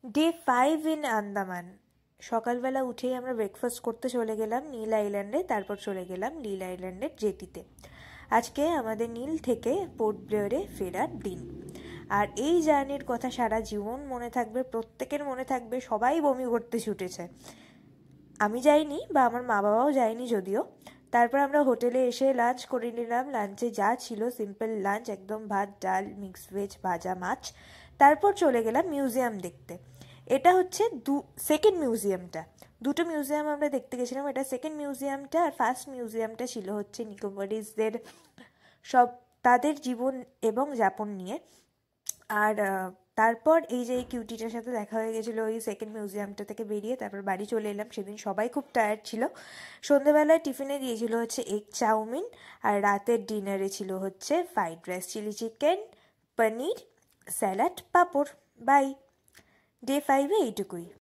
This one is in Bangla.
Day 5 in Andaman. সকালবেলা উঠেই আমরা ব্রেকফাস্ট করতে চলে গেলাম নীল আইল্যান্ডে, তারপর চলে গেলাম নীল আইল্যান্ডের জেটিতে। আজকে আমাদের নীল থেকে পোর্ট ব্লেয়ারে ফেরার দিন। আর এই জার্নির কথা সারা জীবন মনে থাকবে, প্রত্যেকের মনে থাকবে, সবাই বমি করতে ছুটেছে। আমি যাইনি, বা আমার মা বাবাও যায়নি যদিও। তারপর আমরা হোটেলে এসে লাঞ্চ করে নিলাম। লাঞ্চে যা ছিল সিম্পল লাঞ্চ, একদম ভাত, ডাল, মিক্স ভেজ, ভাজা মাছ। তারপর চলে গেলাম মিউজিয়াম দেখতে। এটা হচ্ছে সেকেন্ড মিউজিয়ামটা। দুটো মিউজিয়াম আমরা দেখতে গেছিলাম, এটা সেকেন্ড মিউজিয়ামটা। আর ফার্স্ট মিউজিয়ামটা ছিল হচ্ছে নিকোবরিজদের সব, তাদের জীবন এবং যাপন নিয়ে। আর তারপর এই যে এই কিউটিটার সাথে দেখা হয়ে গেছিলো ওই সেকেন্ড মিউজিয়ামটা থেকে বেরিয়ে, তারপর বাড়ি চলে এলাম। সেদিন সবাই খুব টায়ার্ড ছিল। সন্ধেবেলায় টিফিনে দিয়েছিল হচ্ছে এগ চাউমিন, আর রাতের ডিনারে ছিল হচ্ছে fried rice, chilli chicken, paneer, salad, পাঁপড়। বাই। ডে 5-এ এইটুকুই।